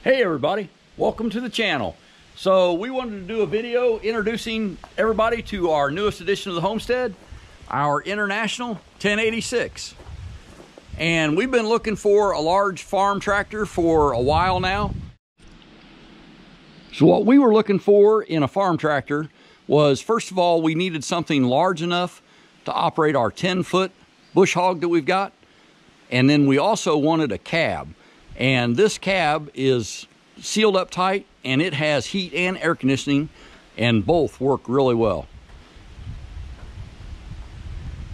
Hey everybody, welcome to the channel. So we wanted to do a video introducing everybody to our newest edition of the Homestead, our International 1086. And we've been looking for a large farm tractor for a while now. So what we were looking for in a farm tractor was, first of all, we needed something large enough to operate our 10-foot bush hog that we've got. And then we also wanted a cab. And this cab is sealed up tight, and it has heat and air conditioning, and both work really well.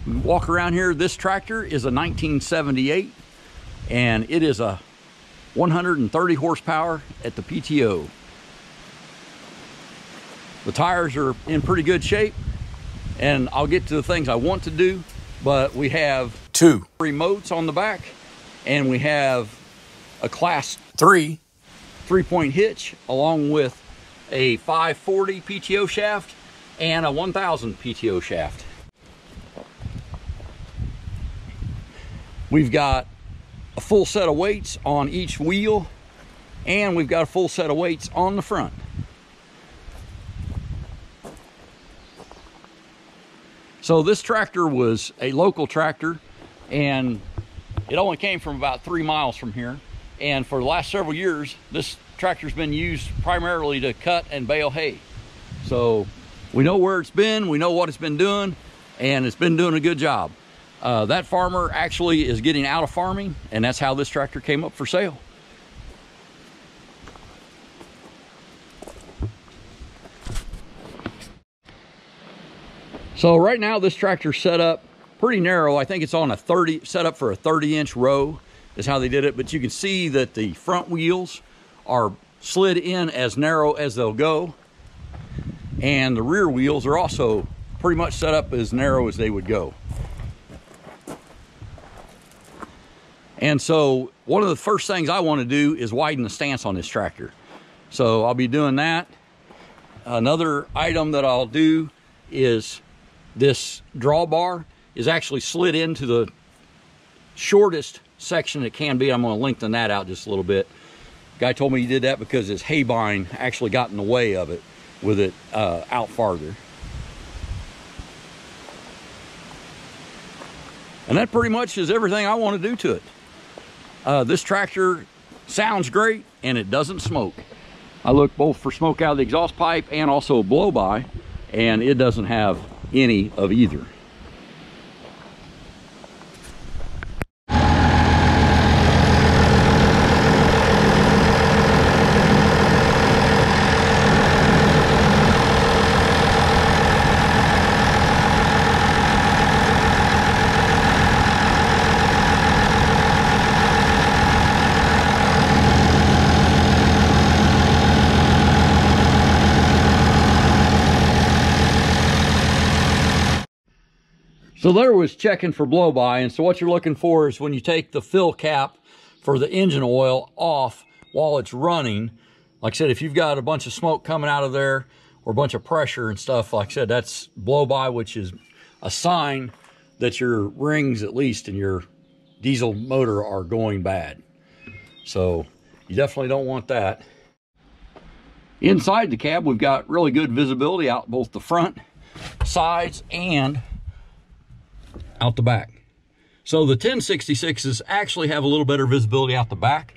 We walk around here. This tractor is a 1978, and it is a 130 horsepower at the PTO. The tires are in pretty good shape, and I'll get to the things I want to do, but we have two remotes on the back, and we have a class 3 3-point hitch along with a 540 PTO shaft and a 1000 PTO shaft. We've got a full set of weights on each wheel, and we've got a full set of weights on the front. So this tractor was a local tractor, and it only came from about 3 miles from here. And for the last several years, this tractor's been used primarily to cut and bale hay. So we know where it's been, we know what it's been doing, and it's been doing a good job. That farmer actually is getting out of farming, and that's how this tractor came up for sale. So right now this tractor's set up pretty narrow. I think it's on a set up for a 30-inch row is how they did it, but you can see that the front wheels are slid in as narrow as they'll go, and the rear wheels are also pretty much set up as narrow as they would go. And so one of the first things I want to do is widen the stance on this tractor, so I'll be doing that. Another item that I'll do is this drawbar is actually slid into the shortest section it can be. I'm going to lengthen that out just a little bit. Guy told me he did that because his hay bind actually got in the way of it with it out farther. And that pretty much is everything I want to do to it. This tractor sounds great, and it doesn't smoke. I look both for smoke out of the exhaust pipe and also blow by, and it doesn't have any of either. So there was checking for blow-by, and so what you're looking for is when you take the fill cap for the engine oil off while it's running. Like I said, if you've got a bunch of smoke coming out of there or a bunch of pressure and stuff, like I said, that's blow-by, which is a sign that your rings, at least in your diesel motor, are going bad. So you definitely don't want that. Inside the cab, we've got really good visibility out both the front, sides, and out the back. So the 1066s actually have a little better visibility out the back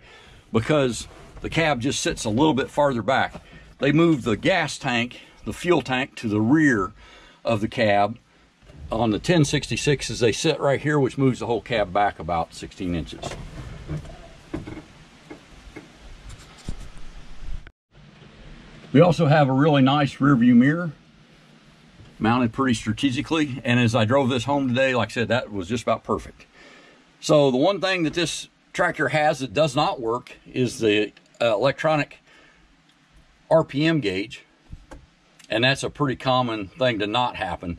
because the cab just sits a little bit farther back. They moved the gas tank, the fuel tank, to the rear of the cab. On the 1066s, they sit right here, which moves the whole cab back about 16 inches. We also have a really nice rear view mirror mounted pretty strategically, and as I drove this home today, like I said, that was just about perfect. So the one thing that this tractor has that does not work is the electronic RPM gauge, and that's a pretty common thing to not happen.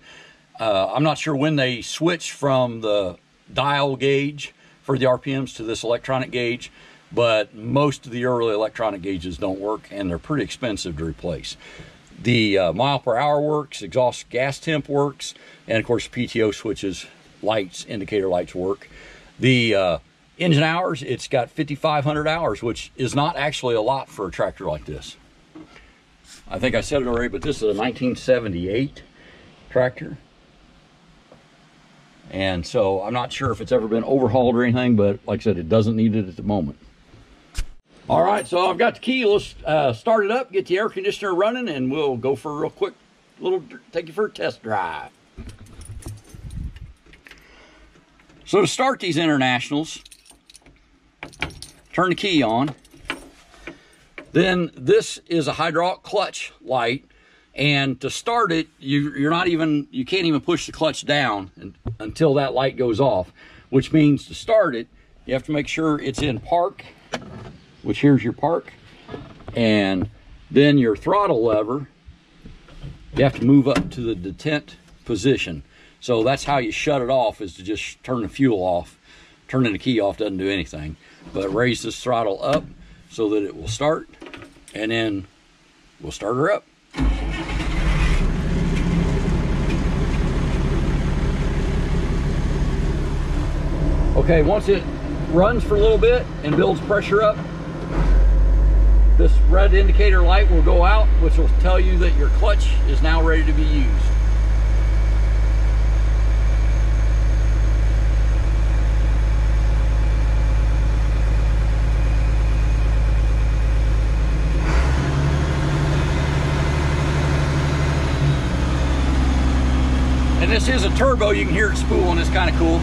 I'm not sure when they switched from the dial gauge for the RPMs to this electronic gauge, but most of the early electronic gauges don't work, and they're pretty expensive to replace. The mile per hour works, exhaust gas temp works, and of course PTO switches, lights, indicator lights work. The engine hours, it's got 5,500 hours, which is not actually a lot for a tractor like this. I think I said it already, but this is a 1978 tractor. And so I'm not sure if it's ever been overhauled or anything, but like I said, it doesn't need it at the moment. All right, so I've got the key. Let's start it up, get the air conditioner running, and we'll go for a real quick take you for a test drive. So to start these Internationals, turn the key on. Then this is a hydraulic clutch light, and to start it, you can't even push the clutch down until that light goes off, which means to start it, you have to make sure it's in park, which here's your park, and then your throttle lever, you have to move up to the detent position. So that's how you shut it off, is to just turn the fuel off. Turning the key off doesn't do anything, but raise this throttle up so that it will start, and then we'll start her up. Okay, once it runs for a little bit and builds pressure up, this red indicator light will go out, which will tell you that your clutch is now ready to be used. And this is a turbo, you can hear it spooling, it's kind of cool.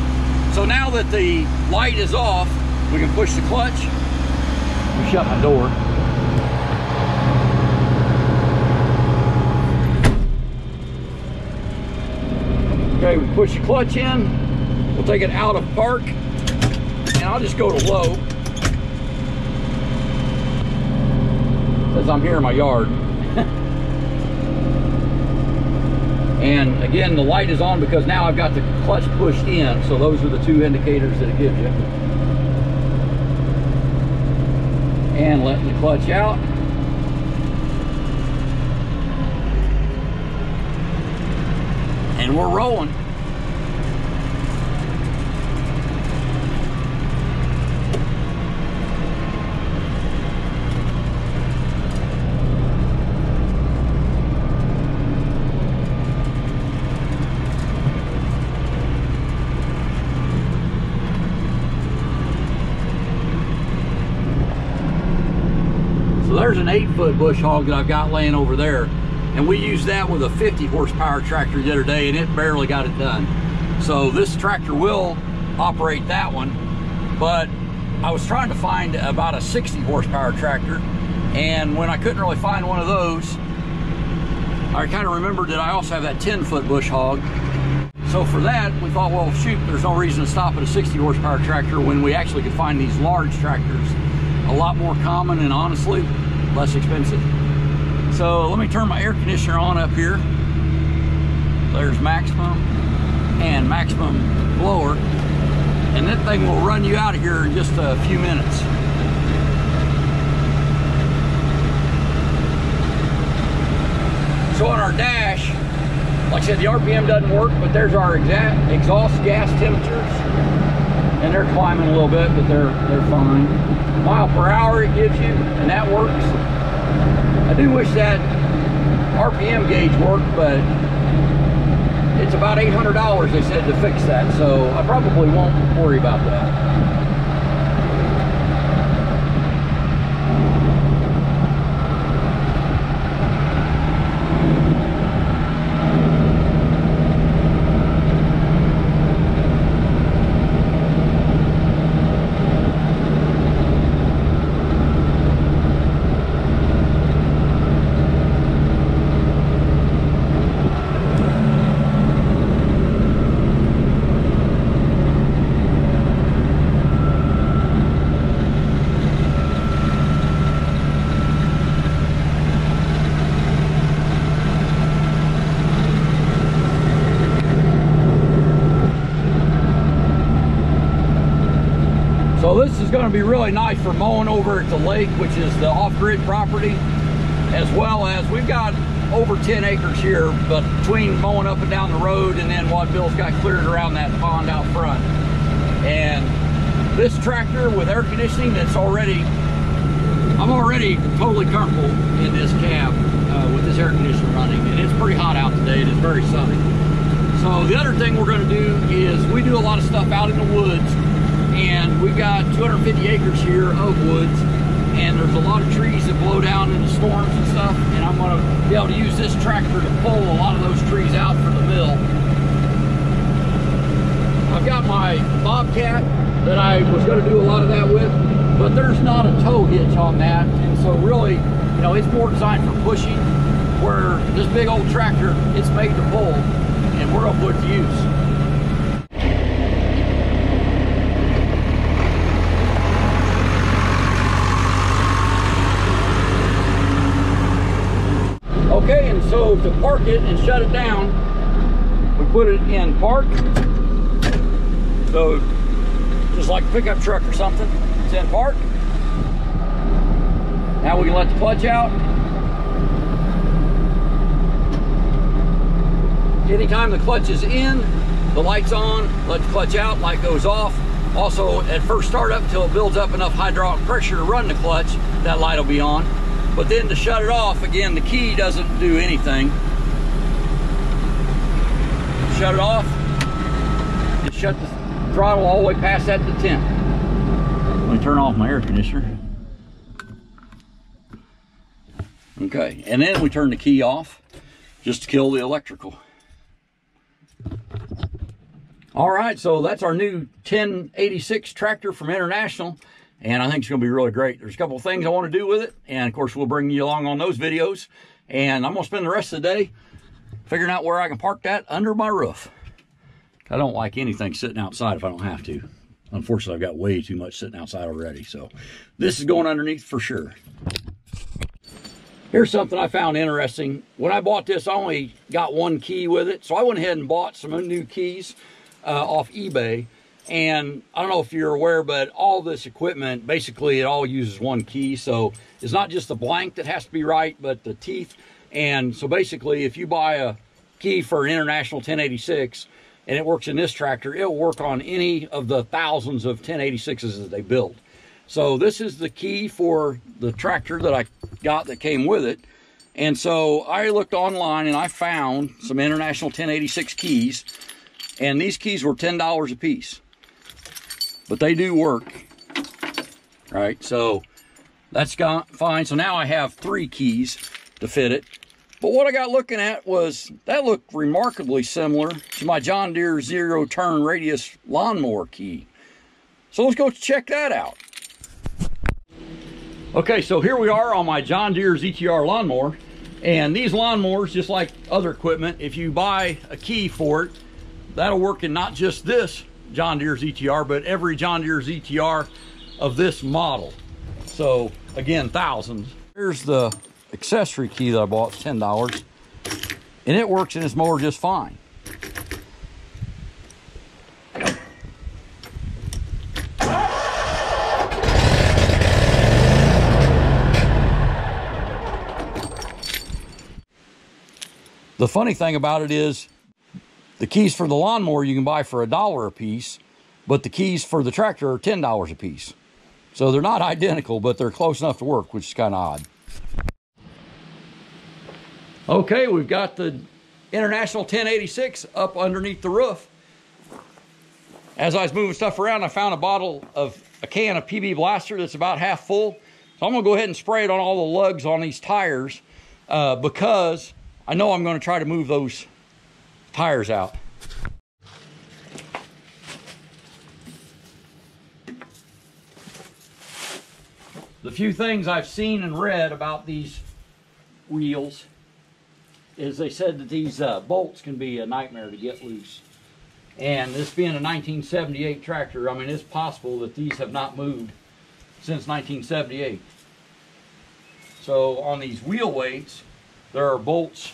So now that the light is off, we can push the clutch. Let me shut my door. Okay, we push the clutch in, we'll take it out of park, and I'll just go to low, as I'm here in my yard. And again, the light is on because now I've got the clutch pushed in, so those are the two indicators that it gives you. And letting the clutch out. And we're rolling. There's an 8-foot bush hog that I've got laying over there, and we used that with a 50 horsepower tractor the other day, and it barely got it done. So this tractor will operate that one, but I was trying to find about a 60 horsepower tractor, and when I couldn't really find one of those, I kind of remembered that I also have that 10-foot bush hog. So for that, we thought, well, shoot, there's no reason to stop at a 60 horsepower tractor when we actually could find these large tractors. A lot more common and honestly less expensive. So let me turn my air conditioner on up here. There's maximum and maximum blower, and that thing will run you out of here in just a few minutes. So on our dash, like I said, the RPM doesn't work, but there's our exact exhaust gas temperatures, and they're climbing a little bit, but they're fine. Mile per hour it gives you, and that works. I do wish that RPM gauge worked, but it's about $800 they said to fix that, so I probably won't worry about that. So this is going to be really nice for mowing over at the lake, which is the off-grid property, as well as we've got over 10 acres here, but between mowing up and down the road and then what Bill's got cleared around that pond out front. And this tractor with air conditioning that's already, I'm already totally comfortable in this cab with this air conditioner running, and it's pretty hot out today. It is very sunny. So the other thing we're going to do is we do a lot of stuff out in the woods, and we've got 250 acres here of woods, and there's a lot of trees that blow down in the storms and stuff, and I'm going to be able to use this tractor to pull a lot of those trees out for the mill. I've got my Bobcat that I was going to do a lot of that with, but there's not a tow hitch on that, and so really, you know, it's more designed for pushing, where this big old tractor, it's made to pull, and we're going to put it to use. Okay, and so to park it and shut it down, we put it in park. So just like a pickup truck or something, it's in park. Now we can let the clutch out. Anytime the clutch is in, the light's on, let the clutch out, light goes off. Also, at first startup, until it builds up enough hydraulic pressure to run the clutch, that light will be on. But then to shut it off, again, the key doesn't do anything. Shut it off, and shut the throttle all the way past that to 10. Let me turn off my air conditioner. Okay, and then we turn the key off just to kill the electrical. All right, so that's our new 1086 tractor from International, and I think it's going to be really great. There's a couple of things I want to do with it, and of course we'll bring you along on those videos. And I'm going to spend the rest of the day figuring out where I can park that under my roof. I don't like anything sitting outside if I don't have to. Unfortunately, I've got way too much sitting outside already, so this is going underneath for sure. Here's something I found interesting. When I bought this, I only got one key with it, so I went ahead and bought some new keys off eBay. And I don't know if you're aware, but all this equipment, basically it all uses one key. So it's not just the blank that has to be right, but the teeth. And so basically, if you buy a key for an International 1086 and it works in this tractor, it'll work on any of the thousands of 1086s that they build. So this is the key for the tractor that I got that came with it. And so I looked online and I found some International 1086 keys, and these keys were $10 a piece. But they do work, right? So that's fine. So now I have 3 keys to fit it. But what I got looking at was, that looked remarkably similar to my John Deere zero turn radius lawnmower key. So let's go check that out. Okay, so here we are on my John Deere ZTR lawnmower. And these lawnmowers, just like other equipment, if you buy a key for it, that'll work in not just this John Deere ZTR, but every John Deere ZTR of this model. So again, thousands. Here's the accessory key that I bought, it's $10, and it works in this mower just fine. The funny thing about it is, the keys for the lawnmower you can buy for $1 a piece, but the keys for the tractor are $10 a piece. So they're not identical, but they're close enough to work, which is kind of odd. Okay, we've got the International 1086 up underneath the roof. As I was moving stuff around, I found a can of PB Blaster that's about half full. So I'm gonna go ahead and spray it on all the lugs on these tires because I know I'm gonna try to move those tires out. The few things I've seen and read about these wheels is they said that these bolts can be a nightmare to get loose. And this being a 1978 tractor, I mean, it's possible that these have not moved since 1978. So on these wheel weights, there are bolts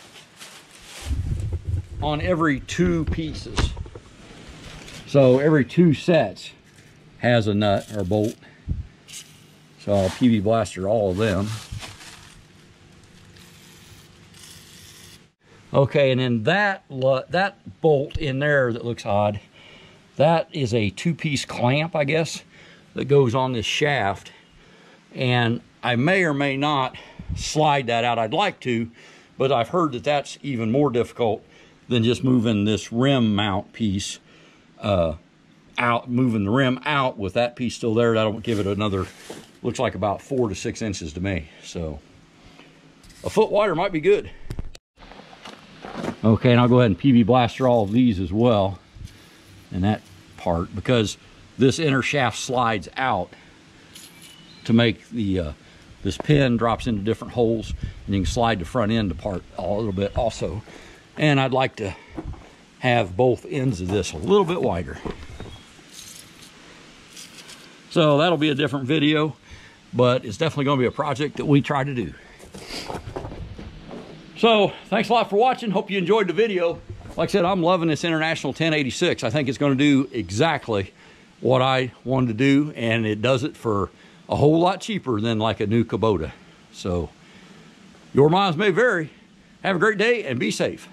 on every 2 pieces. So every 2 sets has a nut or bolt. So I'll PB Blaster all of them. Okay, and then that bolt in there that looks odd, that is a 2-piece clamp, I guess. that goes on this shaft, and I may or may not slide that out. I'd like to, but I've heard that that's even more difficult than just moving this rim mount piece out, moving the rim out with that piece still there. That'll give it another, looks like about 4 to 6 inches to me. So a foot wider might be good. Okay, and I'll go ahead and PB blaster all of these as well in that part, because this inner shaft slides out to make the this pin drops into different holes, and you can slide the front end apart a little bit also. And I'd like to have both ends of this a little bit wider. So that'll be a different video, but it's definitely going to be a project that we try to do. So thanks a lot for watching. Hope you enjoyed the video. Like I said, I'm loving this International 1086. I think it's going to do exactly what I wanted to do, and it does it for a whole lot cheaper than like a new Kubota. So your miles may vary. Have a great day and be safe.